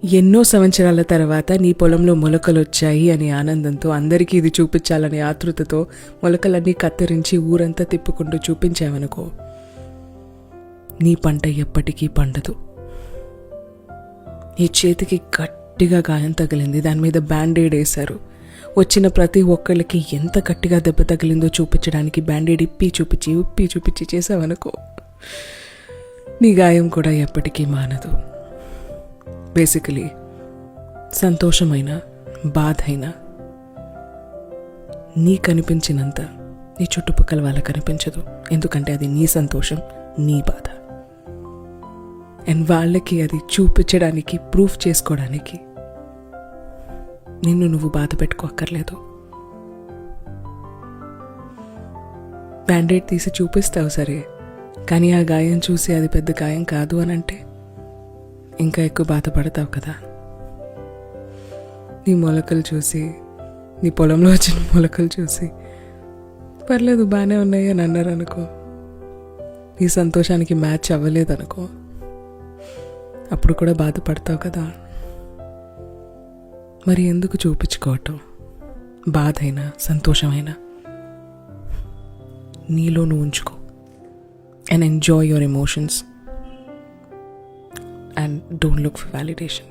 ఎన్నో సంవత్సరాల తర్వాత నీ పొలంలో మొలకలు వచ్చాయి అని ఆనందంతో అందరికీ ఇది చూపించాలనే ఆతృతతో మొలకలన్నీ కత్తిరించి ఊరంతా తిప్పుకుంటూ చూపించావనుకో, నీ పంట ఎప్పటికీ పండదు. నీ చేతికి గట్టిగా గాయం తగిలింది, దాని మీద బ్యాండేడ్ వేశారు. వచ్చిన ప్రతి ఒక్కళ్ళకి ఎంత గట్టిగా దెబ్బ తగిలిందో చూపించడానికి బ్యాండేడ్ ఇప్పి చూపించి చేసావనుకో, నీ గాయం కూడా ఎప్పటికీ మానదు. బేసికలీ సంతోషమైన బాధ అయినా నీ కనిపించినంత నీ చుట్టుపక్కల వాళ్ళకి కనిపించదు. ఎందుకంటే అది నీ సంతోషం, నీ బాధ. అండ్ వాళ్ళకి అది చూపించడానికి, ప్రూఫ్ చేసుకోవడానికి నిన్ను నువ్వు బాధ పెట్టుకోక్కర్లేదు. బ్యాండేడ్ తీసి చూపిస్తావు సరే, కానీ ఆ గాయం చూసి అది పెద్ద గాయం కాదు అని అంటే ఇంకా ఎక్కువ బాధపడతావు కదా. నీ మొలకలు చూసి, నీ పొలంలో వచ్చిన మొలకలు చూసి పర్లేదు బాగానే ఉన్నాయి అని అన్నారు అనుకో, నీ సంతోషానికి మ్యాచ్ అవ్వలేదనుకో, అప్పుడు కూడా బాధపడతావు కదా. మరి ఎందుకు చూపించుకోవటం? బాధ అయినా సంతోషమైనా నీలో నువ్వు ఉంచుకో. And enjoy your emotions and don't look for validation.